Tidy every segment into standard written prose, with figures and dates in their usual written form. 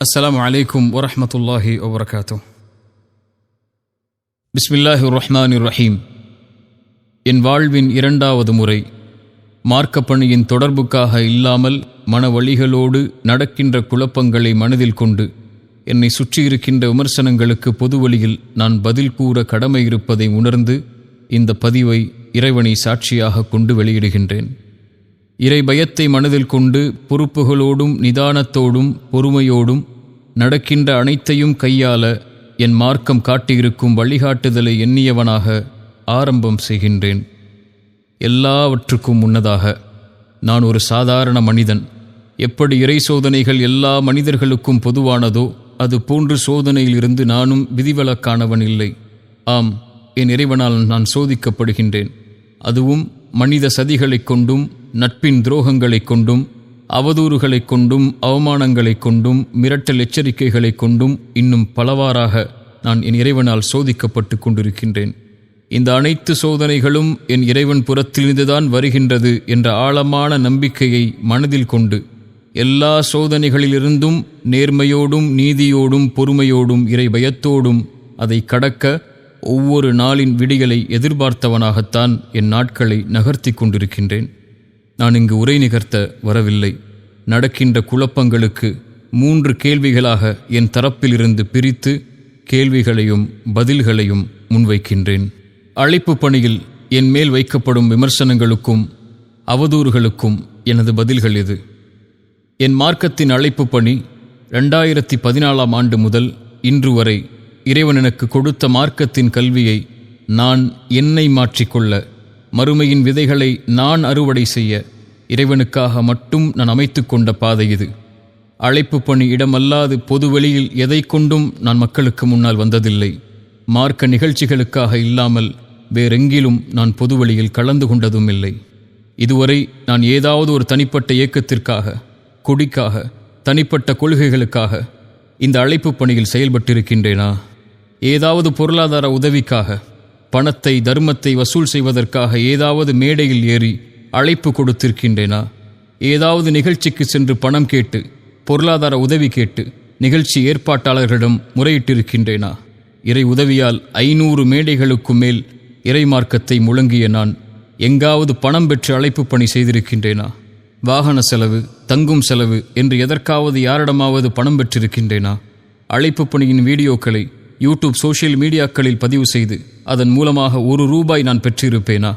அஸ்ஸலாமு அலைக்கும் வரஹ்மத்துல்லாஹி வபரகாத்துஹ். பிஸ்மில்லாஹிர் ரஹ்மானிர் ரஹீம். என் வாழ்வின் இரண்டாவது முறை மார்க்க பணியின் தொடர்புக்காக இல்லாமல் மனவழிகளோடு நடக்கின்ற குழப்பங்களை மனதில் கொண்டு என்னை சுற்றியிருக்கின்ற விமர்சனங்களுக்கு பொதுவழியில் நான் பதில் கூற கடமை இருப்பதை உணர்ந்து இந்த பதிவை இறைவனை சாட்சியாக கொண்டு வெளியிடுகின்றேன். இறை பயத்தை மனதில் கொண்டு பொறுப்புகளோடும் நிதானத்தோடும் பொறுமையோடும் நடக்கின்ற அனைத்தையும் கையாள என் மார்க்கம் காட்டியிருக்கும் வழிகாட்டுதலை எண்ணியவனாக ஆரம்பம் செய்கின்றேன். எல்லாவற்றுக்கும் முன்னதாக நான் ஒரு சாதாரண மனிதன். எப்படி இறை சோதனைகள் எல்லா மனிதர்களுக்கும் பொதுவானதோ அது போன்று சோதனையிலிருந்து நானும் விதிவிலக்கானவன் இல்லை. ஆம், என் இறைவனால் நான் சோதிக்கப்படுகின்றேன். அதுவும் மனித சதிகளைக் கொண்டும் நட்பின் துரோகங்களைக் கொண்டும் அவதூறுகளைக் கொண்டும் அவமானங்களைக் கொண்டும் மிரட்டல் எச்சரிக்கைகளைக் கொண்டும் இன்னும் பலவாறாக நான் என் இறைவனால் சோதிக்கப்பட்டு கொண்டிருக்கின்றேன். இந்த அனைத்து சோதனைகளும் என் இறைவன் புறத்திலிருந்துதான் வருகின்றது என்ற ஆழமான நம்பிக்கையை மனதில் கொண்டு எல்லா சோதனைகளிலிருந்தும் நேர்மையோடும் நீதியோடும் பொறுமையோடும் இறை பயத்தோடும் அதை கடக்க ஒவ்வொரு நாளின் விடிகளை எதிர்பார்த்தவனாகத்தான் என் நாட்களை நகர்த்தி கொண்டிருக்கின்றேன். நான் இங்கு உரை நிகர்த்த வரவில்லை. நடக்கின்ற குழப்பங்களுக்கு 3 கேள்விகளாக என் தரப்பிலிருந்து பிரித்து கேள்விகளையும் பதில்களையும் முன்வைக்கின்றேன். அழைப்பு பணியில் என் மேல் வைக்கப்படும் விமர்சனங்களுக்கும் அவதூறுகளுக்கும் எனது பதில்கள் இது. என் மார்க்கத்தின் அழைப்பு பணி 2014ஆம் ஆண்டு முதல் இன்று வரை இறைவன் எனக்கு கொடுத்த மார்க்கத்தின் கல்வியை நான் என்னை மாற்றிக்கொள்ள, மறுமையின் விதைகளை நான் அறுவடை செய்ய இறைவனுக்காக மட்டும் நான் அமைத்து கொண்ட பாதை இது. அழைப்பு பணி இடமல்லாது பொதுவெளியில் எதை கொண்டும் நான் மக்களுக்கு முன்னால் வந்ததில்லை. மார்க்க நிகழ்ச்சிகளுக்காக இல்லாமல் வேறெங்கிலும் நான் பொதுவெளியில் கலந்து கொண்டதும் இல்லை. இதுவரை நான் ஏதாவது ஒரு தனிப்பட்ட இயக்கத்திற்காக, கொடிக்காக, தனிப்பட்ட கொள்கைகளுக்காக இந்த அழைப்பு பணியில் செயல்பட்டிருக்கின்றேனா? ஏதாவது பொருளாதார உதவிக்காக, பணத்தை தர்மத்தை வசூல் செய்வதற்காக ஏதாவது மேடையில் ஏறி அழைப்பு கொடுத்திருக்கின்றேனா? ஏதாவது நிகழ்ச்சிக்கு சென்று பணம் கேட்டு, பொருளாதார உதவி கேட்டு நிகழ்ச்சி ஏற்பாட்டாளர்களிடம் முறையிட்டிருக்கின்றேனா? இறை உதவியால் 500 மேடைகளுக்கும் மேல் இறை மார்க்கத்தை முழங்கிய நான் எங்காவது பணம் பெற்று அழைப்பு பணி செய்திருக்கின்றேனா? வாகன செலவு, தங்கும் செலவு என்று எதற்காவது யாரிடமாவது பணம் பெற்றிருக்கின்றேனா? அழைப்பு பணியின் வீடியோக்களை யூடியூப் சோஷியல் மீடியாக்களில் பதிவு செய்து அதன் மூலமாக ₹1 நான் பெற்றிருப்பேனா?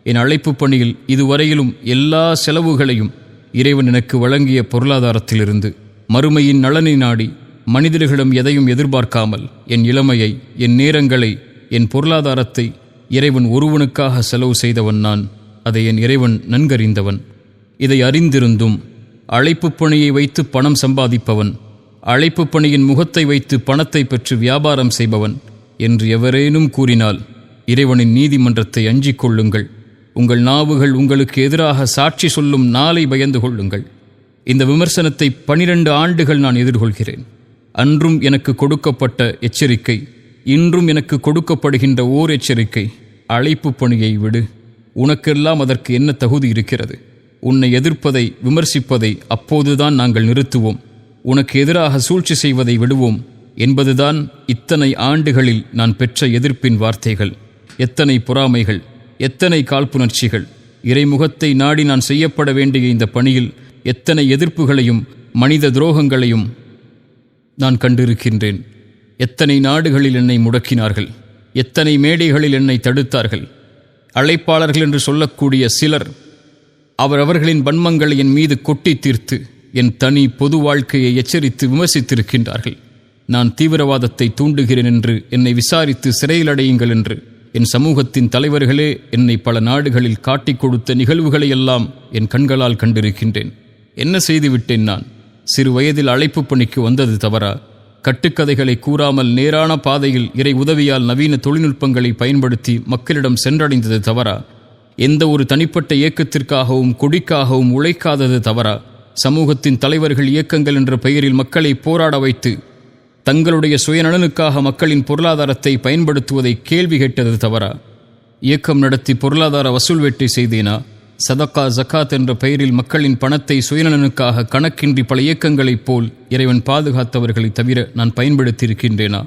என் அழைப்பு பணியில் இதுவரையிலும் எல்லா செலவுகளையும் இறைவன் எனக்கு வழங்கிய பொருளாதாரத்திலிருந்து மறுமையின் நலனை நாடி மனிதர்களிடம் எதையும் எதிர்பார்க்காமல் என் இளமையை, என் நேரங்களை, என் பொருளாதாரத்தை இறைவன் ஒருவனுக்காக செலவு செய்தவன் நான். அதை என் இறைவன் நன்கறிந்தவன். இதை அறிந்திருந்தும் அழைப்பு பணியை வைத்து பணம் சம்பாதிப்பவன், அழைப்பு பணியின் முகத்தை வைத்து பணத்தை பெற்று வியாபாரம் செய்பவன் என்று எவரேனும் கூறினால் இறைவனின் நீதிமன்றத்தை அஞ்சிக் கொள்ளுங்கள். உங்கள் நாவுகள் உங்களுக்கு எதிராக சாட்சி சொல்லும் நாளை பயந்து கொள்ளுங்கள். இந்த விமர்சனத்தை 12 ஆண்டுகள் நான் எதிர்கொள்கிறேன். அன்றும் எனக்கு கொடுக்கப்பட்ட எச்சரிக்கை, இன்றும் எனக்கு கொடுக்கப்படுகின்ற ஓர் எச்சரிக்கை: அழைப்பு பணியை விடு. உனக்கெல்லாம் அதற்கு என்ன தகுதி இருக்கிறது? உன்னை எதிர்ப்பதை, விமர்சிப்பதை அப்போதுதான் நாங்கள் நிறுத்துவோம். உனக்கு எதிராக சூழ்ச்சி செய்வதை விடுவோம் என்பதுதான் இத்தனை ஆண்டுகளில் நான் பெற்ற எதிர்ப்பின் வார்த்தைகள். எத்தனை பொறாமைகள், எத்தனை காழ்ப்புணர்ச்சிகள்! இறைமுகத்தை நாடி நான் செய்யப்பட வேண்டிய இந்த பணியில் எத்தனை எதிர்ப்புகளையும் மனித துரோகங்களையும் நான் கண்டிருக்கின்றேன். எத்தனை நாடுகளில் என்னை முடக்கினார்கள், எத்தனை மேடைகளில் என்னை தடுத்தார்கள். அழைப்பாளர்கள் என்று சொல்லக்கூடிய சிலர் அவரவர்களின் வன்மங்களை என் மீது கொட்டி தீர்த்து என் தனி பொது வாழ்க்கையை எச்சரித்து விமர்சித்திருக்கின்றார்கள். நான் தீவிரவாதத்தை தூண்டுகிறேன் என்று என்னை விசாரித்து சிறையில் அடையுங்கள் என்று என் சமூகத்தின் தலைவர்களே என்னை பல நாடுகளில் காட்டிக் கொடுத்த நிகழ்வுகளையெல்லாம் என் கண்களால் கண்டிருக்கின்றேன். என்ன செய்துவிட்டேன் நான்? சிறு வயதில் அழைப்பு பணிக்கு வந்தது தவறா? கட்டுக்கதைகளை கூறாமல் நேரான பாதையில் இறை உதவியால் நவீன தொழில்நுட்பங்களை பயன்படுத்தி மக்களிடம் சென்றடைந்தது தவறா? எந்த ஒரு தனிப்பட்ட இயக்கத்திற்காகவும் கொடிக்காகவும் உழைக்காதது தவறா? சமூகத்தின் தலைவர்கள் இயக்கங்கள் என்ற பெயரில் மக்களை போராட வைத்து தங்களுடைய சுயநலனுக்காக மக்களின் பொருளாதாரத்தை பயன்படுத்துவதை கேள்வி கேட்டது தவறா? இயக்கம் நடத்தி பொருளாதார வசூல் வேட்டை செய்தேனா? சதக்கா ஜக்காத் என்ற பெயரில் மக்களின் பணத்தை சுயநலனுக்காக கணக்கின்றி பல இயக்கங்களைப் போல் இறைவன் பாதுகாத்தவர்களை தவிர நான் பயன்படுத்தியிருக்கின்றேனா?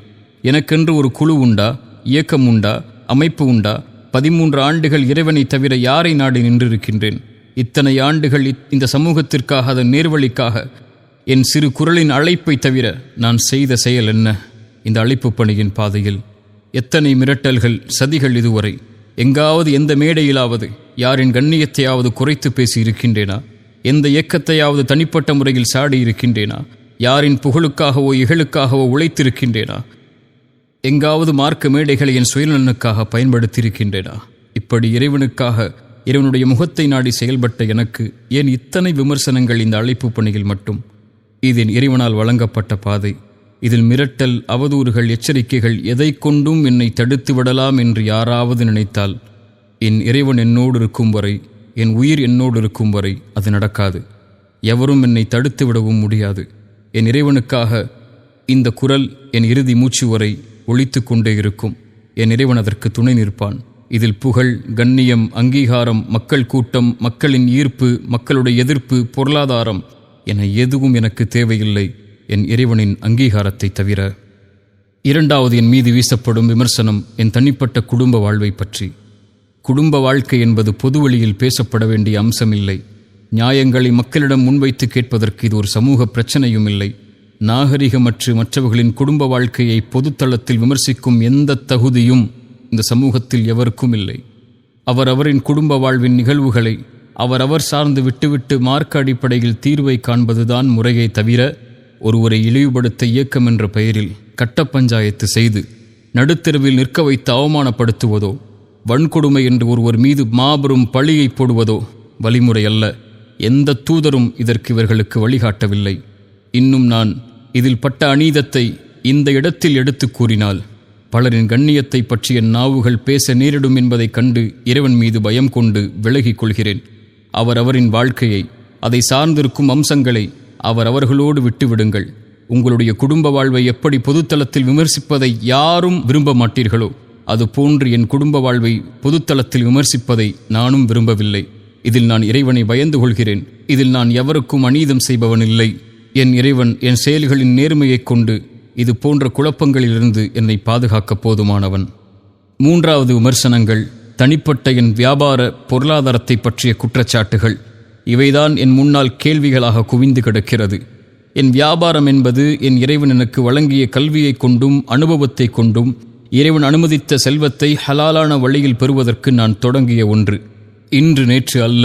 எனக்கென்று ஒரு குழு உண்டா, இயக்கம் உண்டா, அமைப்பு உண்டா? 13 ஆண்டுகள் இறைவனை தவிர யாரை நாடி நின்றிருக்கின்றேன்? இத்தனை ஆண்டுகள் இந்த சமூகத்திற்காக, அதன் நேர்வழிக்காக என் சிறு குரலின் அழைப்பை தவிர நான் செய்த செயல் என்ன? இந்த அழைப்பு பணியின் பாதையில் எத்தனை மிரட்டல்கள், சதிகள்! இதுவரை எங்காவது, எந்த மேடையிலாவது யாரின் கண்ணியத்தையாவது குறைத்து பேசி இருக்கின்றேனா? எந்த இயக்கத்தையாவது தனிப்பட்ட முறையில் சாடி இருக்கின்றேனா? யாரின் புகழுக்காகவோ இகழுக்காகவோ உழைத்திருக்கின்றேனா? எங்காவது மார்க்க மேடைகளை என் சுயநலனுக்காக பயன்படுத்தியிருக்கின்றேனா? இப்படி இறைவனுக்காக, இறைவனுடைய முகத்தை நாடி செயல்பட்ட எனக்கு ஏன் இத்தனை விமர்சனங்கள் இந்த அழைப்பு பணியில் மட்டும்? இது என் இறைவனால் வழங்கப்பட்ட பாதை. இதில் மிரட்டல், அவதூறுகள், எச்சரிக்கைகள் எதை கொண்டும் என்னை தடுத்து விடலாம் என்று யாராவது நினைத்தால், என் இறைவன் என்னோடு இருக்கும் வரை, என் உயிர் என்னோடு இருக்கும் வரை அது நடக்காது. எவரும் என்னை தடுத்து விடவும் முடியாது. என் இறைவனுக்காக இந்த குரல் என் இறுதி மூச்சு வரை ஒலித்து கொண்டே இருக்கும். என் இறைவன் அதற்கு துணை நிற்பான். இதில் புகழ், கண்ணியம், அங்கீகாரம், மக்கள் கூட்டம், மக்களின் ஈர்ப்பு, மக்களுடைய எதிர்ப்பு, பொருளாதாரம் என எதுவும் எனக்கு தேவையில்லை, என் இறைவனின் அங்கீகாரத்தை தவிர. இரண்டாவது என் மீது வீசப்படும் விமர்சனம் என் தனிப்பட்ட குடும்ப வாழ்வை பற்றி. குடும்ப வாழ்க்கை என்பது பொதுவெளியில் பேசப்பட வேண்டிய அம்சமில்லை. நியாயங்களை மக்களிடம் முன்வைத்து கேட்பதற்கு இது ஒரு சமூக பிரச்சனையும் இல்லை. நாகரிகமற்று மற்றவர்களின் குடும்ப வாழ்க்கையை பொதுத்தளத்தில் விமர்சிக்கும் எந்த தகுதியும் இந்த சமூகத்தில் எவருக்கும் இல்லை. அவரவரின் குடும்ப வாழ்வின் நிகழ்வுகளை அவரவர் சார்ந்து விட்டுவிட்டு மார்க்க அடிப்படையில் தீர்வை காண்பதுதான் முறையை தவிர, ஒருவரை இழிவுபடுத்த இயக்கம் என்ற பெயரில் கட்ட பஞ்சாயத்து செய்து நடுத்தெருவில் நிற்க வைத்து அவமானப்படுத்துவதோ, வன்கொடுமை என்று ஒருவர் மீது மாபெரும் பழியை போடுவதோ வழிமுறை அல்ல. எந்த தூதரும் இதற்கு இவர்களுக்கு வழிகாட்டவில்லை. இன்னும் நான் இதில் பட்ட அநீதத்தை இந்த இடத்தில் எடுத்து கூறினால் பலரின் கண்ணியத்தை பற்றிய நாவுகள் பேச நேரிடும் என்பதைக் கண்டு இறைவன் மீது பயம் கொண்டு விலகிக் கொள்கிறேன். அவரவரின் வாழ்க்கையை, அதை சார்ந்திருக்கும் அம்சங்களை அவரவர்களோடு விட்டுவிடுங்கள். உங்களுடைய குடும்ப வாழ்வை எப்படி பொதுத்தளத்தில் விமர்சிப்பதை யாரும் விரும்ப மாட்டீர்களோ, அதுபோன்று என் குடும்ப வாழ்வை பொதுத்தளத்தில் விமர்சிப்பதை நானும் விரும்பவில்லை. இதில் நான் இறைவனை பயந்து கொள்கிறேன். இதில் நான் எவருக்கும் அநீதம் செய்பவன் இல்லை. என் இறைவன் என் செயல்களின் நேர்மையைக் கொண்டு இது போன்ற குழப்பங்களிலிருந்து என்னை பாதுகாக்க போதுமானவன். மூன்றாவது விமர்சனங்கள் தனிப்பட்ட என் வியாபார பொருளாதாரத்தை பற்றிய குற்றச்சாட்டுகள். இவைதான் என் முன்னால் கேள்விகளாக குவிந்து கிடக்கிறது. என் வியாபாரம் என்பது என் இறைவன் எனக்கு வழங்கிய கல்வியை கொண்டும் அனுபவத்தை கொண்டும் இறைவன் அனுமதித்த செல்வத்தை ஹலாலான வழியில் பெறுவதற்கு நான் தொடங்கிய ஒன்று. இன்று நேற்று அல்ல,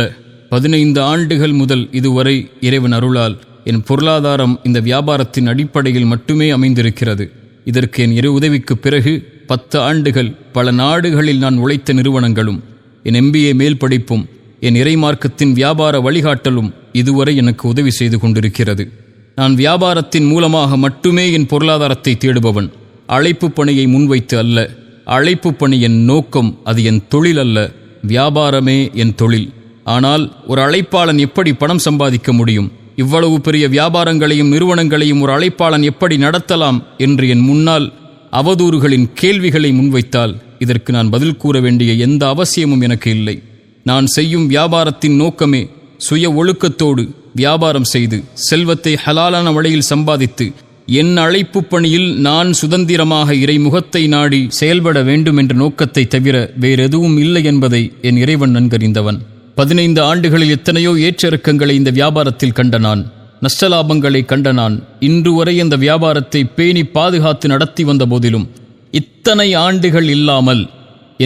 15 ஆண்டுகள் முதல் இதுவரை இறைவன் அருளால் என் பொருளாதாரம் இந்த வியாபாரத்தின் அடிப்படையில் மட்டுமே அமைந்திருக்கிறது. இதற்கு என் இரு உதவிக்கு பிறகு 10 ஆண்டுகள் பல நாடுகளில் நான் உழைத்த நிறுவனங்களும், என் MBA மேல் படிப்பும், என் இறைமார்க்கத்தின் வியாபார வழிகாட்டலும் இதுவரை எனக்கு உதவி செய்து கொண்டிருக்கிறது. நான் வியாபாரத்தின் மூலமாக மட்டுமே என் பொருளாதாரத்தை தேடுபவன். அழைப்பு பணியை முன்வைத்து அல்ல. அழைப்பு பணி என் நோக்கம், அது என் தொழில் அல்ல. வியாபாரமே என் தொழில். ஆனால் ஒரு அழைப்பாளன் எப்படி பணம் சம்பாதிக்க முடியும்? இவ்வளவு பெரிய வியாபாரங்களையும் நிறுவனங்களையும் ஒரு அழைப்பாளன் எப்படி நடத்தலாம் என்று என் முன்னால் அவதூறுகளின் கேள்விகளை முன்வைத்தால் இதற்கு நான் பதில் கூற வேண்டிய எந்த அவசியமும் எனக்கு இல்லை. நான் செய்யும் வியாபாரத்தின் நோக்கமே சுய ஒழுக்கத்தோடு வியாபாரம் செய்து செல்வத்தை ஹலாலான வழியில் சம்பாதித்து என் அழைப்பு பணியில் நான் சுதந்திரமாக இறைமுகத்தை நாடி செயல்பட வேண்டும் என்ற நோக்கத்தை தவிர வேறெதுவும் இல்லை என்பதை என் இறைவன் நன்கறிந்தவன். 15 ஆண்டுகளில் எத்தனையோ ஏற்றிறக்கங்களை இந்த வியாபாரத்தில் கண்ட நான், நஷ்டலாபங்களை கண்ட நான், இன்று வரை அந்த வியாபாரத்தை பேணி பாதுகாத்து நடத்தி வந்த போதிலும் இத்தனை ஆண்டுகள் இல்லாமல்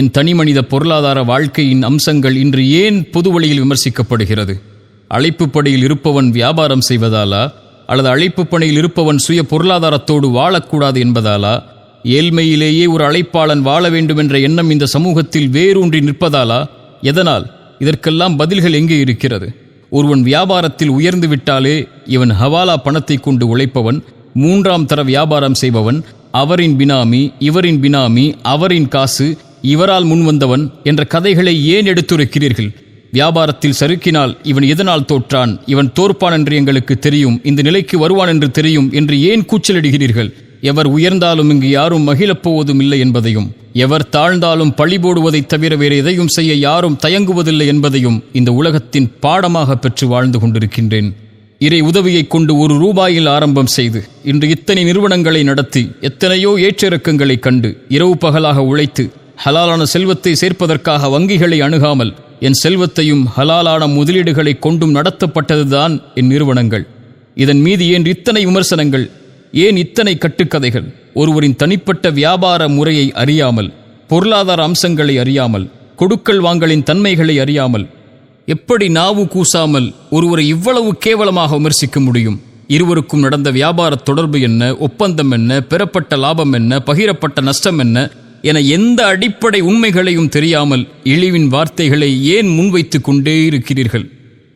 என் தனிமனித பொருளாதார வாழ்க்கையின் அம்சங்கள் இன்று ஏன் பொது வழியில் விமர்சிக்கப்படுகிறது? அழைப்பு பணியில் இருப்பவன் வியாபாரம் செய்வதாலா, அல்லது அழைப்பு பணியில் இருப்பவன் சுய பொருளாதாரத்தோடு வாழக்கூடாது என்பதாலா, ஏழ்மையிலேயே ஒரு அழைப்பாளன் வாழ வேண்டும் என்ற எண்ணம் இந்த சமூகத்தில் வேரூன்றி நிற்பதாலா? எதனால்? இதற்கெல்லாம் பதில்கள் எங்கே இருக்கிறது? ஒருவன் வியாபாரத்தில் உயர்ந்து விட்டாலே இவன் ஹவாலா பணத்தை கொண்டு உழைப்பவன், 3ஆம் தர வியாபாரம் செய்பவன், அவரின் பினாமி, இவரின் பினாமி, அவரின் காசு, இவரால் முன்வந்தவன் என்ற கதைகளை ஏன் எடுத்துரைக்கிறீர்கள்? வியாபாரத்தில் சறுக்கினால் இவன் எதனால் தோற்றான், இவன் தோற்பான் என்று எங்களுக்கு தெரியும், இந்த நிலைக்கு வருவான் என்று தெரியும் என்று ஏன் கூச்சலிடுகிறீர்கள்? எவர் உயர்ந்தாலும் இங்கு யாரும் மகிழப் போவதும் இல்லை என்பதையும், எவர் தாழ்ந்தாலும் பழி போடுவதைத் தவிர வேறு எதையும் செய்ய யாரும் தயங்குவதில்லை என்பதையும் இந்த உலகத்தின் பாடமாக பெற்று வாழ்ந்து கொண்டிருக்கின்றேன். இறை உதவியைக் கொண்டு ₹1 ஆரம்பம் செய்து இன்று இத்தனை நிறுவனங்களை நடத்தி எத்தனையோ ஏற்றிறக்கங்களை கண்டு இரவு பகலாக உழைத்து ஹலாலான செல்வத்தை சேர்ப்பதற்காக வங்கிகளை அணுகாமல் என் செல்வத்தையும் ஹலாலான முதலீடுகளை கொண்டும் நடத்தப்பட்டதுதான் என் நிறுவனங்கள். இதன் மீது ஏன் இத்தனை விமர்சனங்கள், ஏன் இத்தனை கட்டுக்கதைகள்? ஒருவரின் தனிப்பட்ட வியாபார முறையை அறியாமல், பொருளாதார அம்சங்களை அறியாமல், கொடுக்கல் வாங்கலின் தன்மைகளை அறியாமல் எப்படி நாவு கூசாமல் ஒருவரை இவ்வளவு கேவலமாக விமர்சிக்க முடியும்? இருவருக்கும் நடந்த வியாபார தொடர்பு என்ன, ஒப்பந்தம் என்ன, பெறப்பட்ட லாபம் என்ன, பகிரப்பட்ட நஷ்டம் என்ன என எந்த அடிப்படை உண்மைகளையும் தெரியாமல் இழிவின் வார்த்தைகளை ஏன் முன்வைத்து கொண்டே இருக்கிறீர்கள்?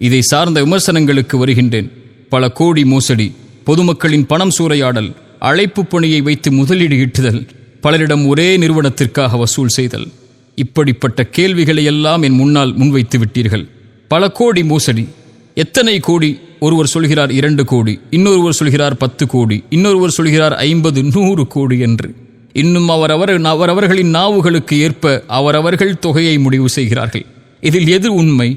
இதை சார்ந்த விமர்சனங்களுக்கு வருகின்றேன். பல கோடி மோசடி, பொதுமக்களின் பணம் சூறையாடல், அழைப்பு பணியை வைத்து முதலீடு ஈட்டுதல், பலரிடம் ஒரே நிறுவனத்திற்காக வசூல் செய்தல், இப்படிப்பட்ட கேள்விகளை எல்லாம் என் முன்னால் முன்வைத்து விட்டீர்கள். பல கோடி மோசடி, எத்தனை கோடி? ஒருவர் சொல்கிறார் 2 கோடி, இன்னொருவர் சொல்கிறார் 10 கோடி, இன்னொருவர் சொல்கிறார் 50, 100 கோடி என்று. இன்னும் அவரவர்களின் நாவுகளுக்கு ஏற்ப அவரவர்கள் தொகையை முடிவு செய்கிறார்கள். இதில் எது உண்மை?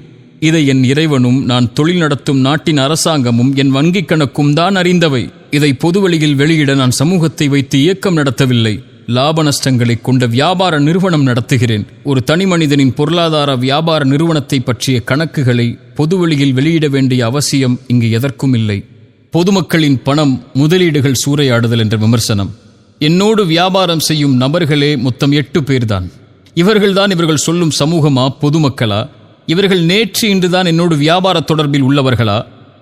இதை என் இறைவனும் நான் தொழில் நடத்தும் நாட்டின் அரசாங்கமும் என் வங்கிக் கணக்கும் தான் அறிந்தவை. இதை பொதுவெளியில் வெளியிட நான் சமூகத்தை வைத்து இயக்கம் நடத்தவில்லை. லாப நஷ்டங்களை கொண்ட வியாபார நிறுவனம் நடத்துகிறேன். ஒரு தனி மனிதனின் பொருளாதார வியாபார நிறுவனத்தை பற்றிய கணக்குகளை பொதுவெளியில் வெளியிட வேண்டிய அவசியம் இங்கு எதற்கும் இல்லை. பொதுமக்களின் பணம், முதலீடுகள் சூறையாடுதல் என்ற விமர்சனம். என்னோடு வியாபாரம் செய்யும் நபர்களே மொத்தம் 8 பேர்தான். இவர்கள்தான் இவர்கள் சொல்லும் சமூகமா, பொதுமக்களா? இவர்கள் நேற்று இன்றுதான் என்னோடு வியாபார தொடர்பில் உள்ளவர்களா?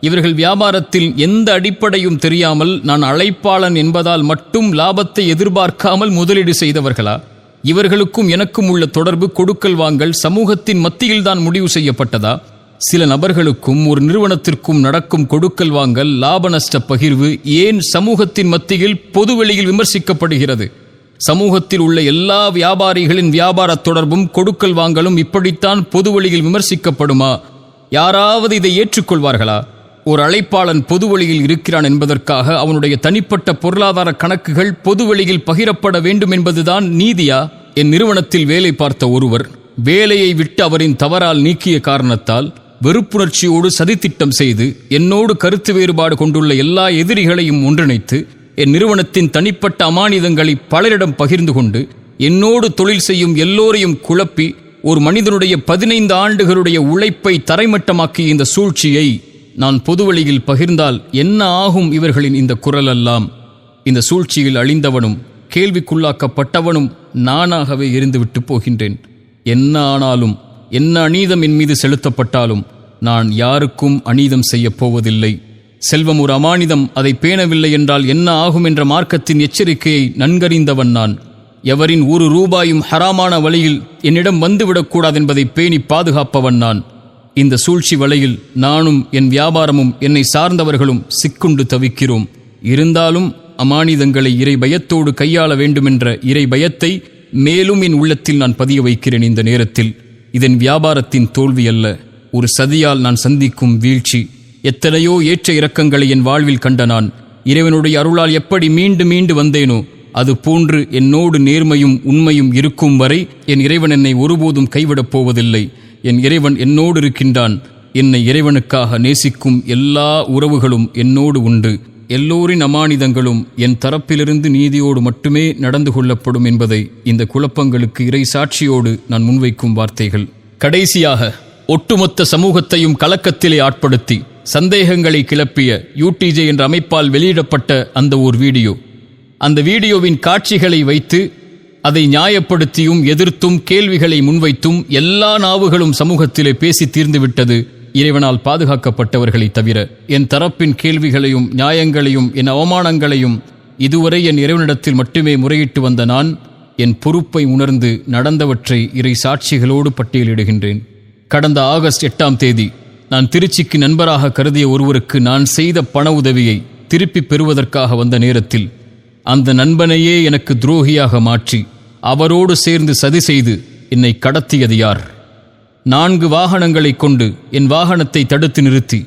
இவர்கள் வியாபாரத்தில் எந்த அடிப்படையும் தெரியாமல் நான் அழைப்பாளன் என்பதால் மட்டும் லாபத்தை எதிர்பார்க்காமல் முதலீடு செய்தவர்களா? இவர்களுக்கும் எனக்கும் உள்ள தொடர்பு, கொடுக்கல் வாங்கல் சமூகத்தின் மத்தியில்தான் முடிவு செய்யப்பட்டதா? சில நபர்களுக்கும் ஒரு நிறுவனத்திற்கும் நடக்கும் கொடுக்கல் வாங்கல், லாப நஷ்ட பகிர்வு ஏன் சமூகத்தின் மத்தியில் பொதுவெளியில் விமர்சிக்கப்படுகிறது? சமூகத்தில் உள்ள எல்லா வியாபாரிகளின் வியாபார தொடர்பும், கொடுக்கல் வாங்கலும் இப்படித்தான் பொதுவெளியில் விமர்சிக்கப்படுமா? யாராவது இதை ஏற்றுக்கொள்வார்களா? ஒரு அழைப்பாளன் பொதுவெளியில் இருக்கிறான் என்பதற்காக அவனுடைய தனிப்பட்ட பொருளாதார கணக்குகள் பொதுவெளியில் பகிரப்பட வேண்டும் என்பதுதான் நீதியா? என் நிறுவனத்தில் வேலை பார்த்த ஒருவர் வேலையை விட்டு அவரின் தவறால் நீக்கிய காரணத்தால் வெறுப்புணர்ச்சியோடு சதித்திட்டம் செய்து என்னோடு கருத்து வேறுபாடு கொண்டுள்ள எல்லா எதிரிகளையும் ஒன்றிணைத்து என் நிறுவனத்தின் தனிப்பட்ட அமானிதங்களை பலரிடம் பகிர்ந்து கொண்டு என்னோடு தொழில் செய்யும் எல்லோரையும் குழப்பி ஒரு மனிதனுடைய 15 ஆண்டுகளுடைய உழைப்பை தரைமட்டமாக்கிய இந்த சூழ்ச்சியை நான் பொதுவெளியில் பகிர்ந்தால் என்ன ஆகும்? இவர்களின் இந்த குரல் எல்லாம். இந்த சூழ்ச்சியில் அழிந்தவனும் கேள்விக்குள்ளாக்கப்பட்டவனும் நானாகவே எரிந்துவிட்டு போகின்றேன். என்ன ஆனாலும், என்ன அநீதம் என் மீது செலுத்தப்பட்டாலும் நான் யாருக்கும் அநீதம் செய்யப் போவதில்லை. செல்வம் ஒரு அமானிதம், அதை பேணவில்லை என்றால் என்ன ஆகும் என்ற மார்க்கத்தின் எச்சரிக்கையை நன்கறிந்தவன் நான். எவரின் ₹1 ஹராமான வழியில் என்னிடம் வந்துவிடக்கூடாது என்பதை பேணி பாதுகாப்பவன் நான். இந்த சூழ்ச்சி வலையில் நானும் என் வியாபாரமும் என்னை சார்ந்தவர்களும் சிக்குண்டு தவிக்கிறோம். இருந்தாலும் அமானிதங்களை இறை பயத்தோடு கையாள வேண்டுமென்ற இறை பயத்தை மேலும் என் உள்ளத்தில் நான் பதிய வைக்கிறேன். இந்த நேரத்தில் இதன் வியாபாரத்தின் தோல்வி அல்ல, ஒரு சதியால் நான் சந்திக்கும் வீழ்ச்சி. எத்தனையோ ஏற்ற இறக்கங்களை என் வாழ்வில் கண்ட நான் இறைவனுடைய அருளால் எப்படி மீண்டு வந்தேனோ அது போன்று என்னோடு நேர்மையும் உண்மையும் இருக்கும் வரை என் இறைவன் என்னை ஒருபோதும் கைவிடப் போவதில்லை. என் இறைவன் என்னோடு இருக்கின்றான். என்னை இறைவனுக்காக நேசிக்கும் எல்லா உறவுகளும் என்னோடு உண்டு. எல்லோரின் அமானிதங்களும் என் தரப்பிலிருந்து நீதியோடு மட்டுமே நடந்து கொள்ளப்படும் என்பதை இந்த குழப்பங்களுக்கு இறை சாட்சியோடு நான் முன்வைக்கும் வார்த்தைகள். கடைசியாக, ஒட்டுமொத்த சமூகத்தையும் கலக்கத்திலே ஆட்படுத்தி சந்தேகங்களை கிளப்பிய UTJ என்ற அமைப்பால் வெளியிடப்பட்ட அந்த ஒரு வீடியோ, அந்த வீடியோவின் காட்சிகளை வைத்து அதை நியாயப்படுத்தியும் எதிர்த்தும் கேள்விகளை முன்வைத்தும் எல்லா நாவுகளும் சமூகத்திலே பேசி தீர்ந்துவிட்டது இறைவனால் பாதுகாக்கப்பட்டவர்களை தவிர. என் தரப்பின் கேள்விகளையும் நியாயங்களையும் என் அவமானங்களையும் இதுவரை என் இறைவனிடத்தில் மட்டுமே முறையிட்டு வந்த நான் என் பொறுப்பை உணர்ந்து நடந்தவற்றை இறை சாட்சிகளோடு பட்டியலிடுகின்றேன். கடந்த ஆகஸ்ட் 8ஆம் தேதி நான் திருச்சிக்கு நண்பராக கருதிய ஒருவருக்கு நான் செய்த பண உதவியை திருப்பி பெறுவதற்காக வந்த நேரத்தில் அந்த நண்பனையே எனக்கு துரோகியாக மாற்றி அவரோடு சேர்ந்து சதி செய்து என்னை கடத்தியது யார்? 4 வாகனங்களை கொண்டு என் வாகனத்தை தடுத்து நிறுத்தி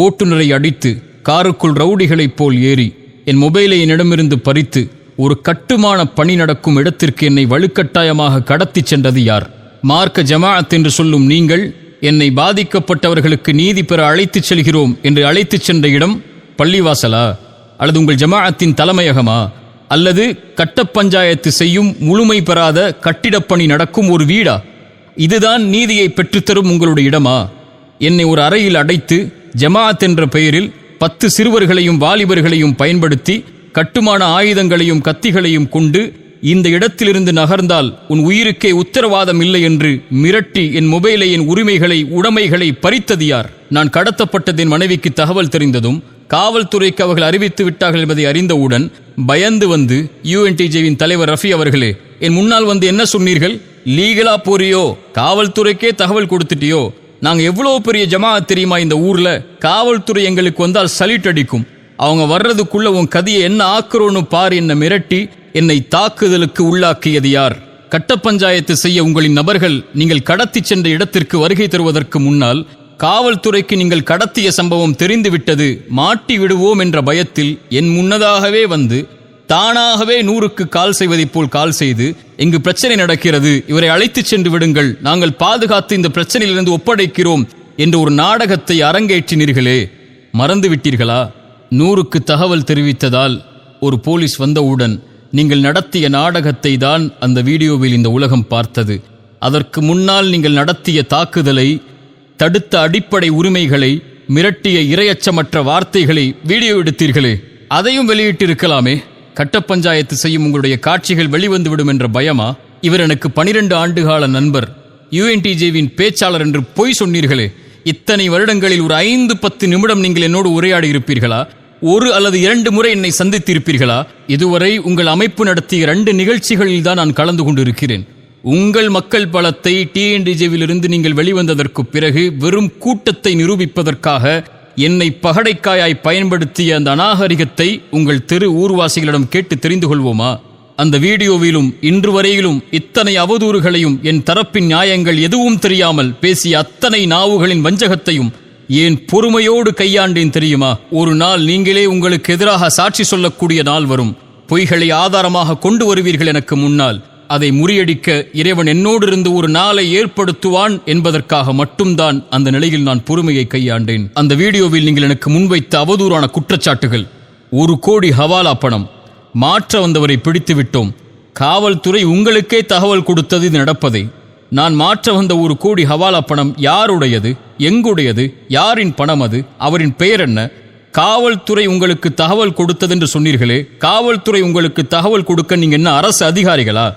ஓட்டுநரை அடித்து காருக்குள் ரவுடிகளைப் போல் ஏறி என் மொபைலை என்னிடமிருந்து பறித்து ஒரு கட்டுமான பணி நடக்கும் இடத்திற்கு என்னை வலுக்கட்டாயமாக கடத்திச் சென்றது யார்? மார்க்க ஜமாஅத் என்று சொல்லும் நீங்கள் என்னை பாதிக்கப்பட்டவர்களுக்கு நீதி பெற அழைத்துச் செல்கிறோம் என்று அழைத்துச் சென்ற இடம் பள்ளிவாசலா, அல்லது உங்கள் ஜமாஅத்தின் தலைமையகமா, அல்லது கட்ட பஞ்சாயத்து செய்யும் முழுமை பெறாத கட்டிடப்பணி நடக்கும் ஒரு வீடா? இதுதான் நீதியை பெற்றுத்தரும் உங்களுடைய இடமா? என்னை ஒரு அறையில் அடைத்து ஜமாஅத் என்ற பெயரில் 10 சிறுவர்களையும் வாலிபர்களையும் பயன்படுத்தி கட்டுமான ஆயுதங்களையும் கத்திகளையும் கொண்டு இந்த இடத்திலிருந்து நகர்ந்தால் உன் உயிருக்கே உத்தரவாதம் இல்லை என்று மிரட்டி என் மொபைலை, என் உடைமைகளை பறித்தது யார்? நான் கடத்தப்பட்டதின் மனைவிக்கு தகவல் தெரிந்ததும் காவல்துறைக்கு அவர்கள் அறிவித்து விட்டார்கள் என்பதை அறிந்தவுடன் பயந்து வந்து UNTJவின் தலைவர் ரஃபி அவர்களே, என் முன்னால் வந்து என்ன சொன்னீர்கள்? லீகலா போறியோ, காவல்துறைக்கே தகவல் கொடுத்துட்டியோ? நாங்க எவ்வளவு பெரிய ஜமாஅத் தெரியுமா இந்த ஊர்ல? காவல்துறை எங்களுக்கு வந்தால் சல்யூட் அடிக்கும். அவங்க வர்றதுக்குள்ள உன் கதியை என்ன ஆக்குறோன்னு பார் என்ன மிரட்டி என்னை தாக்குதலுக்கு உள்ளாக்கியது யார்? கட்ட பஞ்சாயத்து செய்ய உங்களின் நபர்கள் நீங்கள் கடத்தி சென்ற இடத்திற்கு வருகை தருவதற்கு முன்னால் காவல்துறைக்கு நீங்கள் கடத்திய சம்பவம் தெரிந்துவிட்டது, மாட்டி விடுவோம் என்ற பயத்தில் என் முன்னதாகவே வந்து தானாகவே 100க்கு கால் செய்வதைப் போல் கால் செய்து, இங்கு பிரச்சனை நடக்கிறது, இவரை அழைத்துச் சென்று விடுங்கள், நாங்கள் பாதுகாத்து இந்த பிரச்சனையிலிருந்து ஒப்படைக்கிறோம் என்று ஒரு நாடகத்தை அரங்கேற்றினீர்களே, மறந்து விட்டீர்களா? 100க்கு தகவல் தெரிவித்ததால் ஒரு போலீஸ் வந்தவுடன் நீங்கள் நடத்திய நாடகத்தை தான் அந்த வீடியோவில் இந்த உலகம் பார்த்தது. அதற்கு முன்னால் நீங்கள் நடத்திய தாக்குதலை, தடுத்த அடிப்படை உரிமைகளை, மிரட்டிய இரையச்சமற்ற வார்த்தைகளை வீடியோ எடுத்தீர்களே, அதையும் வெளியிட்டிருக்கலாமே. கட்ட பஞ்சாயத்து செய்யும் உங்களுடைய காட்சிகள் வெளிவந்துவிடும் என்ற பயமா? இவர் எனக்கு 12 ஆண்டுகால நண்பர், UNTJவின் பேச்சாளர் என்று பொய் சொன்னீர்களே. இத்தனை வருடங்களில் ஒரு 5-10 நிமிடம் நீங்கள் என்னோடு உரையாடி இருப்பீர்களா? 1 அல்லது 2 முறை என்னை சந்தித்திருப்பீர்களா? இதுவரை உங்கள் அமைப்பு நடத்திய 2 நிகழ்ச்சிகளில் தான் நான் கலந்து கொண்டிருக்கிறேன். உங்கள் மக்கள் பலத்தை TNDJவிலிருந்து நீங்கள் வெளிவந்ததற்கு பிறகு வெறும் கூட்டத்தை நிரூபிப்பதற்காக என்னை பகடைக்காயாய் பயன்படுத்திய அந்த அநாகரிகத்தை உங்கள் தெரு ஊர்வாசிகளிடம் கேட்டு தெரிந்து கொள்வோமா? அந்த வீடியோவிலும் இன்று வரையிலும் இத்தனை அவதூறுகளையும், என் தரப்பின் நியாயங்கள் எதுவும் தெரியாமல் பேசிய அத்தனை நாவுகளின் வஞ்சகத்தையும் ஏன் பொறுமையோடு கையாண்டேன் தெரியுமா? ஒரு நாள் நீங்களே உங்களுக்கு எதிராக சாட்சி சொல்லக்கூடிய நாள் வரும். பொய்களை ஆதாரமாக கொண்டு வருவீர்கள் எனக்கு முன்னால். அதை முறியடிக்க இறைவன் என்னோடு இருந்து ஒரு நாளை ஏற்படுத்துவான் என்பதற்காக மட்டும்தான் அந்த நிலையில் நான் பொறுமையை கையாண்டேன். அந்த வீடியோவில் நீங்கள் எனக்கு முன்வைத்த அவதூறான குற்றச்சாட்டுகள், 1 கோடி ஹவாலா பணம், மாற்ற வந்தவரை பிடித்து விட்டோம், காவல்துறை உங்களுக்கே தகவல் கொடுத்தது இது நடப்பதை. நான் மாற்ற வந்த 1 கோடி ஹவாலா பணம் யாருடையது, எங்குடையது, யாரின் பணம் அது, அவரின் பெயர் என்ன? காவல்துறை உங்களுக்கு தகவல் கொடுத்தது என்று சொன்னீர்களே, காவல்துறை உங்களுக்கு தகவல் கொடுக்க நீங்க என்ன அரசு அதிகாரிகளா?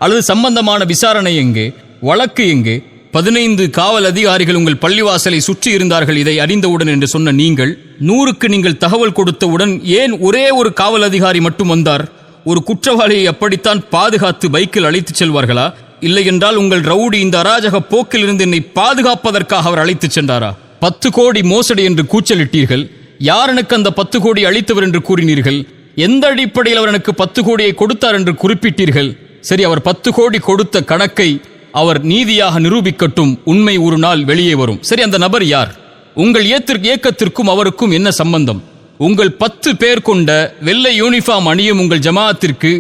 அல்லது சம்பந்தமான விசாரணை எங்கே, வழக்கு எங்கே? 15 காவல் அதிகாரிகள் உங்கள் பள்ளிவாசலை சுற்றி இருந்தார்கள் இதை அறிந்தவுடன் என்று சொன்ன நீங்கள், 100க்கு நீங்கள் தகவல் கொடுத்தவுடன் ஏன் ஒரே ஒரு காவல் அதிகாரி மட்டும் வந்தார்? ஒரு குற்றவாளியை அப்படித்தான் பாதுகாத்து பைக்கில் அழைத்துச் செல்வார்களா? இல்லை என்றால் உங்கள் ரவுடி இந்த அராஜக போக்கிலிருந்து என்னை பாதுகாப்பதற்காக அவர் அழைத்துச் சென்றாரா? 10 கோடி மோசடி என்று கூச்சலிட்டீர்கள். யார் எனக்கு அந்த 10 கோடி அளித்தவர் என்று கூறினீர்கள்? எந்த அடிப்படையில் அவர் எனக்கு 10 கோடியை கொடுத்தார் என்று குறிப்பிட்டீர்கள்? சரி, அவர் 10 கோடி கொடுத்த கணக்கை அவர் நீதியாக நிரூபிக்கட்டும், உண்மை ஒரு நாள் வெளியே வரும். சரி, அந்த நபர் யார்? உங்கள் இயக்கத்திற்கும் அவருக்கும் என்ன சம்பந்தம்? உங்கள் 10 பேர் கொண்ட வெள்ளை யூனிஃபார்ம் அணியும் உங்கள் ஜமாஅத்திற்கு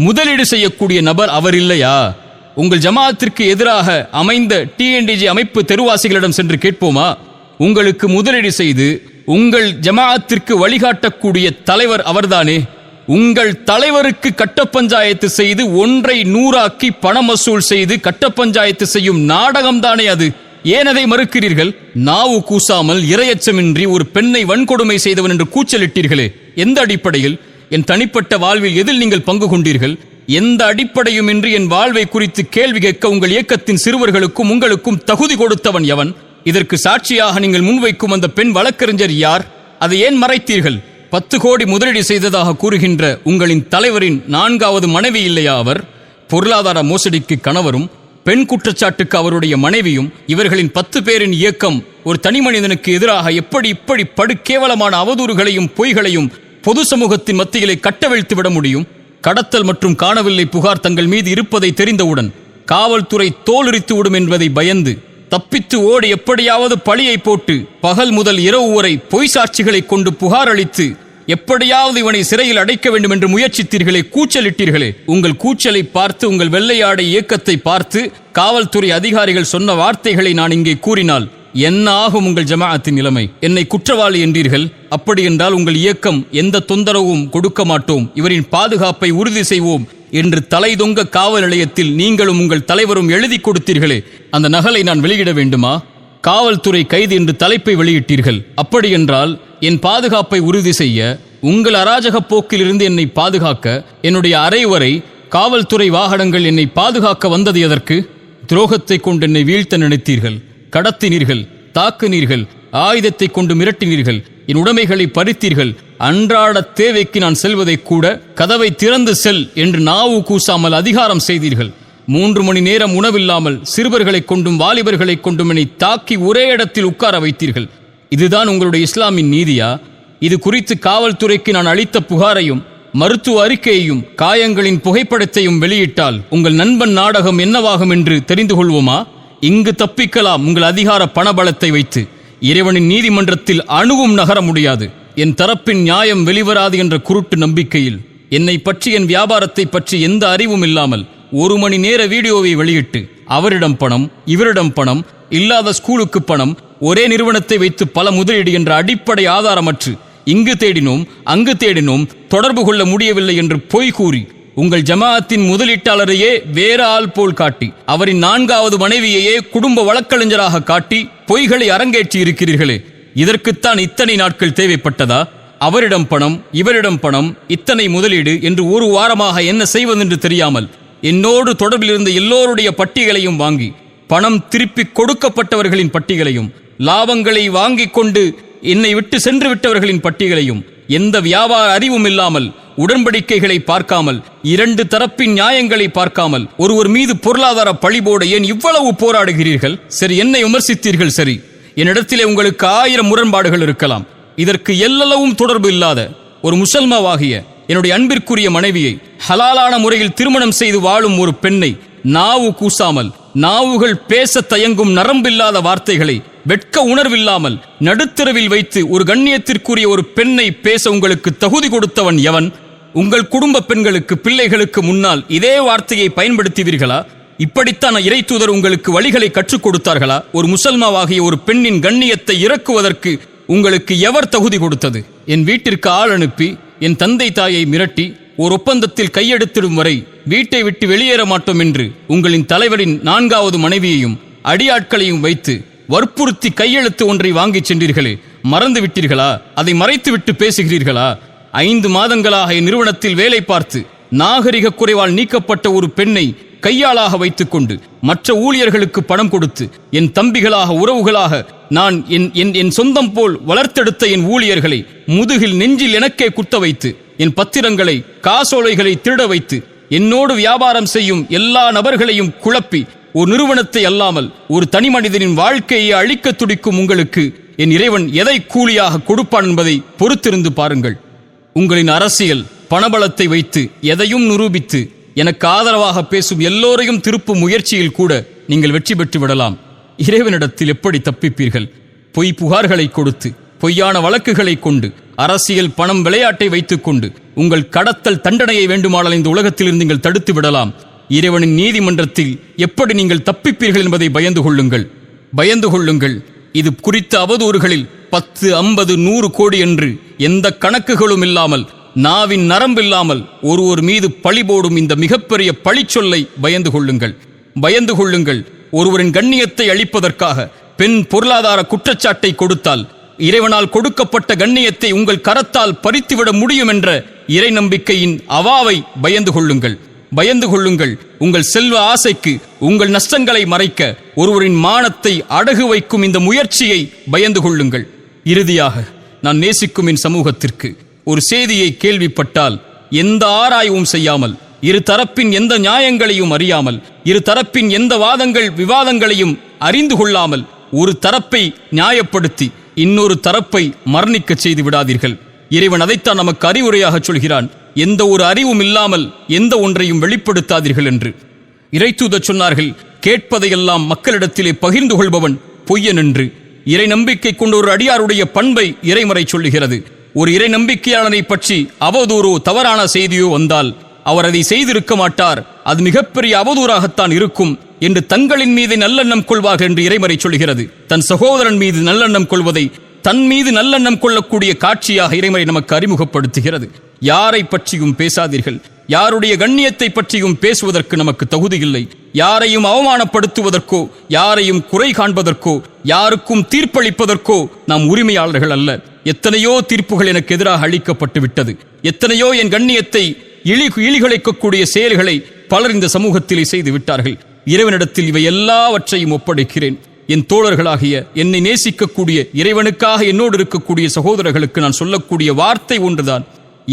முதலீடு செய்யக்கூடிய நபர் அவர் இல்லையா? உங்கள் ஜமாஅத்திற்கு எதிராக அமைந்த TNDJ அமைப்பு தெருவாசிகளிடம் சென்று கேட்போமா? உங்களுக்கு முதலீடு செய்து உங்கள் ஜமாஅத்திற்கு வழிகாட்டக்கூடிய தலைவர் அவர்தானே. உங்கள் தலைவருக்கு கட்ட பஞ்சாயத்து செய்து 1ஐ 100ஆக்கி பணம் வசூல் செய்து கட்ட பஞ்சாயத்து செய்யும் நாடகம் தானே அது. ஏன் அதை மறுக்கிறீர்கள்? நாவு கூசாமல் இரையச்சமின்றி ஒரு பெண்ணை வன்கொடுமை செய்தவன் என்று கூச்சலிட்டீர்களே, எந்த அடிப்படையில்? என் தனிப்பட்ட வாழ்வில் எதில் நீங்கள் பங்கு கொண்டீர்கள்? எந்த அடிப்படையுமின்றி என் வாழ்வை குறித்து கேள்வி கேட்க உங்கள் இயக்கத்தின் சிறுவர்களுக்கும் உங்களுக்கும் தகுதி கொடுத்தவன் எவன்? இதற்கு சாட்சியாக நீங்கள் முன்வைக்கும் அந்த பெண் வழக்கறிஞர் யார்? அதை ஏன் மறைத்தீர்கள்? 10 கோடி முதலீடு செய்ததாக கூறுகின்ற உங்களின் தலைவரின் 4வது மனைவி இல்லையா அவர்? பொருளாதார மோசடிக்கு கணவரும் பெண் குற்றச்சாட்டுக்கு அவருடைய மனைவியும் இவர்களின் 10 பேரின் இயக்கம் ஒரு தனி மனிதனுக்கு எதிராக இப்படி படுகேவலமான அவதூறுகளையும் பொய்களையும் பொது சமூகத்தின் மத்தியிலே கட்டவிழ்த்து விட முடியும்? கடத்தல் மற்றும் காணவில்லை புகார் தங்கள் மீது இருப்பதை தெரிந்தவுடன் காவல்துறை தோலுரித்து விடும் என்பதை பயந்து தப்பித்து ஓடி எப்படியாவது பழியை போட்டு பகல் முதல் இரவு வரை பொய் சாட்சிகளை கொண்டு புகார் அளித்து எப்படியாவது இவனை சிறையில் அடைக்க வேண்டும் என்று முயற்சித்தீர்களே, கூச்சலிட்டீர்களே. உங்கள் கூச்சலை பார்த்து, உங்கள் வெள்ளையாடை இயக்கத்தை பார்த்து காவல்துறை அதிகாரிகள் சொன்ன வார்த்தைகளை நான் இங்கே கூறினால் என்ன ஆகும் உங்கள் ஜமாஅத்தின் நிலைமை? என்னை குற்றவாளி என்றீர்கள். அப்படி என்றால் உங்கள் இயக்கம் எந்த தொந்தரவும் கொடுக்க மாட்டோம், இவரின் பாதுகாப்பை உறுதி செய்வோம் என்று தலைதொங்க காவல் நிலையத்தில் நீங்களும் உங்கள் தலைவரும் எழுதி கொடுத்தீர்களே, அந்த நகலை நான் வெளியிட வேண்டுமா? காவல்துறை கைது என்று தலைப்பை வெளியிட்டீர்கள். அப்படி என்றால் என் பாதுகாப்பை உறுதி செய்ய, உங்கள் அராஜக போக்கிலிருந்து என்னை பாதுகாக்க, என்னுடைய அறை வரை காவல்துறை வாகனங்கள் என்னை பாதுகாக்க வந்தது எதற்கு? துரோகத்தை கொண்டு என்னை வீழ்த்த நினைத்தீர்கள், கடத்தினீர்கள், தாக்குனீர்கள், ஆயுதத்தை கொண்டு மிரட்டினீர்கள், என் உடைமைகளை பறித்தீர்கள். அன்றாட தேவைக்கு நான் செல்வதை கூட கதவை திறந்து செல் என்று நாவு கூசாமல் அதிகாரம் செய்தீர்கள். 3 மணி நேரம் உணவில்லாமல் சிறுவர்களை கொண்டும் வாலிபர்களை கொண்டும் என்னை தாக்கி ஒரே இடத்தில் உட்கார வைத்தீர்கள். இதுதான் உங்களுடைய இஸ்லாமின் நீதியா? இது குறித்து காவல்துறைக்கு நான் அளித்த புகாரையும் மருத்துவ அறிக்கையையும் காயங்களின் புகைப்படத்தையும் வெளியிட்டால் உங்கள் நண்பன் நாடகம் என்னவாகும் என்று தெரிந்து கொள்வோமா? இங்கு தப்பிக்கலாம் உங்கள் அதிகார பணபலத்தை வைத்து. இறைவனின் நீதிமன்றத்தில் அணுவும் நகர முடியாது. என் தரப்பின் நியாயம் வெளிவராது என்ற குருட்டு நம்பிக்கையில் என்னை பற்றி, என் வியாபாரத்தை பற்றி எந்த அறிவும் இல்லாமல் 1 மணி நேர வீடியோவை வெளியிட்டு அவரிடம் பணம், இவரிடம் பணம், இல்லாத ஸ்கூலுக்கு பணம், ஒரே நிறுவனத்தை வைத்து பல முதலீடு என்ற அடிப்படை ஆதாரமற்று இங்கு தேடினோம் அங்கு தேடினோம், தொடர்பு கொள்ள முடியவில்லை என்று பொய் கூறி உங்கள் ஜமாஅத்தின் முதலீட்டாளரையே வேற ஆள் போல் காட்டி, அவரின் 4வது மனைவியையே குடும்ப வழக்கறிஞராக காட்டி பொய்களை அரங்கேற்றி இருக்கிறீர்களே, இதற்குத்தான் இத்தனை நாட்கள் தேவைப்பட்டதா? அவரிடம் பணம், இவரிடம் பணம், இத்தனை முதலீடு என்று 1 வாரமாக என்ன செய்வதென்று தெரியாமல் என்னோடு தொடர்பில் இருந்த எல்லோருடைய பட்டியலையும் வாங்கி, பணம் திருப்பி கொடுக்கப்பட்டவர்களின் பட்டியலையும், லாபங்களை வாங்கிக் கொண்டு என்னை விட்டு சென்று விட்டவர்களின் பட்டியலையும், எந்த வியாபார அறிவும் இல்லாமல், உடன்படிக்கைகளை பார்க்காமல், 2 தரப்பின் நியாயங்களை பார்க்காமல் ஒருவர் மீது பொருளாதார பழிபோட ஏன் இவ்வளவு போராடுகிறீர்கள்? சரி, என்னை விமர்சித்தீர்கள். சரி, என்னிடத்திலே உங்களுக்கு 1000 முரண்பாடுகள் இருக்கலாம். இதற்கு எல்லளவும் தொடர்பு இல்லாத ஒரு முசல்மாவாகிய என்னுடைய அன்பிற்குரிய மனைவியை ஹலாலான முறையில் திருமணம் செய்து வாழும் ஒரு பெண்ணை நாவு கூசாமல், நாவுகள் பேச தயங்கும் நரம்பில்லாத வார்த்தைகளை வெட்க உணர்வில்லாமல் நடுத்தரவில் வைத்து ஒரு கண்ணியத்திற்குரிய ஒரு பெண்ணை பேச உங்களுக்கு தகுதி கொடுத்தவன் எவன்? உங்கள் குடும்ப பெண்களுக்கு, பிள்ளைகளுக்கு முன்னால் இதே வார்த்தையை பயன்படுத்துவீர்களா? இப்படித்தான் இறை தூதர் உங்களுக்கு வழிகளை கற்றுக் கொடுத்தார்களா? ஒரு முசல்மாவாகிய ஒரு பெண்ணின் கண்ணியத்தை இறக்குவதற்கு உங்களுக்கு எவர் தகுதி கொடுத்தது? என் வீட்டிற்கு ஆள் அனுப்பி என் தந்தை தாயை மிரட்டி ஒரு ஒப்பந்தத்தில் கையெடுத்திடும் வரை வீட்டை விட்டு வெளியேற மாட்டோம் என்று உங்களின் தலைவரின் 4வது மனைவியையும் அடியாட்களையும் வைத்து வற்புறுத்தி கையெழுத்து ஒன்றை வாங்கிச் சென்றீர்களே, மறந்து விட்டீர்களா? அதை மறைத்துவிட்டு பேசுகிறீர்களா? 5 மாதங்களாக என் நிறுவனத்தில் வேலை பார்த்து நாகரிக குறைவால் நீக்கப்பட்ட ஒரு பெண்ணை கையாளாக வைத்துக்கொண்டு மற்ற ஊழியர்களுக்கு பணம் கொடுத்து என் தம்பிகளாக, உறவுகளாக நான் என் சொந்தம் போல் வளர்த்தெடுத்த என் ஊழியர்களை முதுகில் நெஞ்சில் எனக்கே குத்த வைத்து, என் பத்திரங்களை, காசோலைகளை திருட வைத்து, என்னோடு வியாபாரம் செய்யும் எல்லா நபர்களையும் குழப்பி, ஒரு நிறுவனத்தை அல்லாமல் ஒரு தனி மனிதனின் வாழ்க்கையை அழிக்க துடிக்கும் உங்களுக்கு என் இறைவன் எதை கூலியாக கொடுப்பான் என்பதை பொறுத்திருந்து பாருங்கள். உங்களின் அரசியல் பணபலத்தை வைத்து எதையும் நிரூபித்து எனக்கு ஆதரவாக பேசும் எல்லோரையும் திருப்பும் முயற்சியில் கூட நீங்கள் வெற்றி பெற்று விடலாம். இறைவனிடத்தில் எப்படி தப்பிப்பீர்கள்? பொய் புகார்களை கொடுத்து, பொய்யான வழக்குகளை கொண்டு, அரசியல் பணம் விளையாட்டை வைத்துக் கொண்டு உங்கள் கடத்தல் தண்டனையை வேண்டுமானால் இந்த உலகத்திலிருந்து நீங்கள் தடுத்து விடலாம். இறைவனின் நீதிமன்றத்தில் எப்படி நீங்கள் தப்பிப்பீர்கள் என்பதை பயந்து கொள்ளுங்கள், பயந்து கொள்ளுங்கள். இது குறித்த அவதூறுகளில் 10, 50, 100 கோடி என்று எந்த கணக்குகளும் இல்லாமல், நாவின் நரம்பில்லாமல் ஒருவர் மீது பழி போடும் இந்த மிகப்பெரிய பழிச்சொல்லை பயந்து கொள்ளுங்கள், பயந்து கொள்ளுங்கள். ஒருவரின் கண்ணியத்தை அளிப்பதற்காக பெண் பொருளாதார குற்றச்சாட்டை கொடுத்தால் இறைவனால் கொடுக்கப்பட்ட கண்ணியத்தை உங்கள் கரத்தால் பறித்துவிட முடியும் என்ற இறை நம்பிக்கையின் அவாவை பயந்து கொள்ளுங்கள், பயந்து கொள்ளுங்கள். உங்கள் செல்வ ஆசைக்கு உங்கள் நஷ்டங்களை மறைக்க ஒருவரின் மானத்தை அடகு வைக்கும் இந்த முயற்சியை பயந்து கொள்ளுங்கள். இறுதியாக, நான் நேசிக்கும் என் சமூகத்திற்கு ஒரு செய்தியை கேள்விப்பட்டால் எந்த ஆராய்வும் செய்யாமல், இரு தரப்பின் எந்த நியாயங்களையும் அறியாமல், இரு தரப்பின் எந்த வாதங்கள் விவாதங்களையும் அறிந்து கொள்ளாமல் ஒரு தரப்பை நியாயப்படுத்தி இன்னொரு தரப்பை மரணிக்க செய்து விடாதீர்கள். இறைவன் அதைத்தான் நமக்கு அறிவுரையாக சொல்கிறான். எந்த ஒரு அறிவும் இல்லாமல் எந்த ஒன்றையும் வெளிப்படுத்தாதீர்கள் என்று. இறைத்தூதர் சொன்னார்கள், கேட்பதையெல்லாம் மக்களிடத்திலே பகிர்ந்து கொள்பவன் பொய்யன் என்று. இறை நம்பிக்கை கொண்ட ஒரு அடியாருடைய பண்பை இறைமறை சொல்லுகிறது. ஒரு இறை நம்பிக்கையாளனை பற்றி அவதூறோ தவறான செய்தியோ வந்தால் அவர் அதை செய்திருக்க மாட்டார், அது மிகப்பெரிய அவதூறாகத்தான் இருக்கும் என்று தங்களின் மீது நல்லெண்ணம் கொள்வார்கள் என்று இறைமறை சொல்கிறது. தன் சகோதரன் மீது நல்லெண்ணம் கொள்வதை தன் மீது நல்லெண்ணம் கொள்ளக்கூடிய காட்சியாக இறைமறை நமக்கு அறிமுகப்படுத்துகிறது. யாரை பற்றியும் பேசாதீர்கள், யாருடைய கண்ணியத்தை பற்றியும் பேசுவதற்கு நமக்கு தகுதி இல்லை. யாரையும் அவமானப்படுத்துவதற்கோ யாரையும் குறை காண்பதற்கோ யாருக்கும் தீர்ப்பளிப்பதற்கோ நாம் உரிமையாளர்கள் அல்ல. எத்தனையோ தீர்ப்புகள் எனக்கு எதிராக அளிக்கப்பட்டு விட்டது. எத்தனையோ என் கண்ணியத்தை இழிகுலைக்கக்கூடிய செயல்களை பலர் இந்த சமூகத்திலே செய்து விட்டார்கள். இறைவனிடத்தில் இவை எல்லாவற்றையும் ஒப்படைக்கிறேன். என் தோழர்களாகிய என்னை நேசிக்கக்கூடிய இறைவனுக்காக என்னோடு இருக்கக்கூடிய சகோதரர்களுக்கு நான் சொல்லக்கூடிய வார்த்தை ஒன்றுதான்,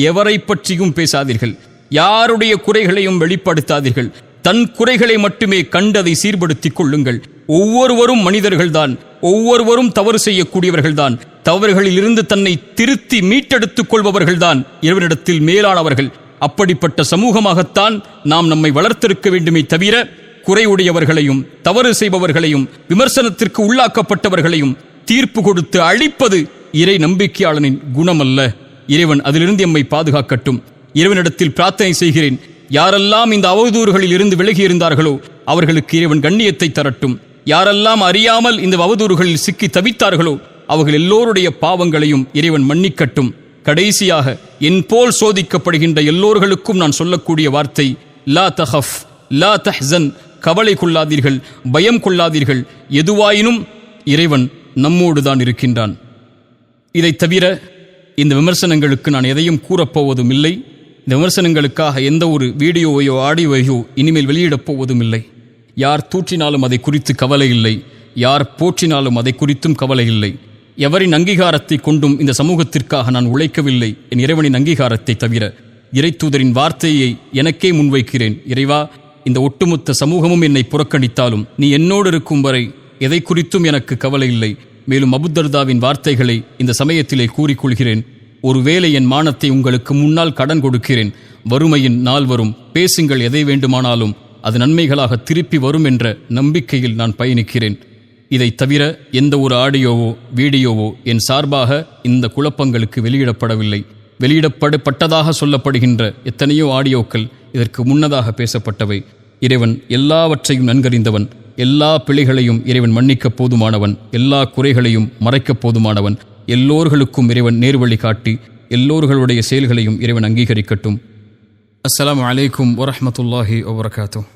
எவரை பற்றியும் பேசாதீர்கள், யாருடைய குறைகளையும் வெளிப்படுத்தாதீர்கள். தன் குறைகளை மட்டுமே கண்டதை சீர்படுத்திக் கொள்ளுங்கள். ஒவ்வொருவரும் மனிதர்கள்தான், ஒவ்வொருவரும் தவறு செய்யக்கூடியவர்கள்தான். தவறுகளில் இருந்து தன்னை திருத்தி மீட்டெடுத்துக் கொள்பவர்கள்தான் இறைவனிடத்தில் மேலானவர்கள். அப்படிப்பட்ட சமூகமாகத்தான் நாம் நம்மை வளர்த்திருக்க வேண்டுமே தவிர குறையுடையவர்களையும் தவறு செய்பவர்களையும் விமர்சனத்திற்கு உள்ளாக்கப்பட்டவர்களையும் தீர்ப்பு கொடுத்து அழிப்பது இறை நம்பிக்கையாளனின் குணமல்ல. இறைவன் அதிலிருந்து எம்மை பாதுகாக்கட்டும். இறைவனிடத்தில் பிரார்த்தனை செய்கிறேன், யாரெல்லாம் இந்த அவதூறுகளில் இருந்து விலகியிருந்தார்களோ அவர்களுக்கு இறைவன் கண்ணியத்தை தரட்டும். யாரெல்லாம் அறியாமல் இந்த அவதூறுகளில் சிக்கி தவித்தார்களோ அவர்கள் எல்லோருடைய பாவங்களையும் இறைவன் மன்னிக்கட்டும். கடைசியாக என் போல் சோதிக்கப்படுகின்ற எல்லோர்களுக்கும் நான் சொல்லக்கூடிய வார்த்தை, லா தஹஃப் லா தஹ்சன், கவலை கொள்ளாதீர்கள், பயம் கொள்ளாதீர்கள். எதுவாயினும் இறைவன் நம்மோடு தான் இருக்கின்றான். இதை தவிர இந்த விமர்சனங்களுக்கு நான் எதையும் கூறப்போவதும் இல்லை. இந்த விமர்சனங்களுக்காக எந்த ஒரு வீடியோவையோ ஆடியோவையோ இனிமேல் வெளியிடப் போவதும் இல்லை. யார் தூற்றினாலும் அதை குறித்து கவலை இல்லை, யார் போற்றினாலும் அதை குறித்தும் கவலை இல்லை. எவரின் அங்கீகாரத்தை கொண்டும் இந்த சமூகத்திற்காக நான் உழைக்கவில்லை, என் இறைவனின் அங்கீகாரத்தை தவிர. இறைத்தூதரின் வார்த்தையை எனக்கே முன்வைக்கிறேன். இறைவா, இந்த ஒட்டுமொத்த சமூகமும் என்னை புறக்கணித்தாலும் நீ என்னோடு இருக்கும் வரை எதை குறித்தும் எனக்கு கவலை இல்லை. மேலும் அபூதர்தாவின் வார்த்தைகளை இந்த சமயத்திலே கூறிக்கொள்கிறேன். ஒருவேளை என் மானத்தை உங்களுக்கு முன்னால் கடன் கொடுக்கிறேன். வறுமையின் நாள் வரும், பேசுங்கள், எதை வேண்டுமானாலும் அது நன்மைகளாக திருப்பி வரும் என்ற நம்பிக்கையில் நான் பயணிக்கிறேன். இதை தவிர எந்த ஒரு ஆடியோவோ வீடியோவோ என் சார்பாக இந்த குழப்பங்களுக்கு வெளியிடப்படவில்லை. வெளியிடப்பட்டதாக சொல்லப்படுகின்ற எத்தனையோ ஆடியோக்கள் இதற்கு முன்னதாக பேசப்பட்டவை. இறைவன் எல்லாவற்றையும் நன்கறிந்தவன். எல்லா பிழைகளையும் இறைவன் மன்னிக்கப் போதுமானவன். எல்லா குறைகளையும் மறைக்கப் போதுமானவன். எல்லோர்களுக்கும் இறைவன் நேர்வழி காட்டி எல்லோர்களுடைய செயல்களையும் இறைவன் அங்கீகரிக்கட்டும். அஸ்ஸலாமு அலைக்கும் வரஹ்மத்துல்லாஹி வபரகாத்துஹு.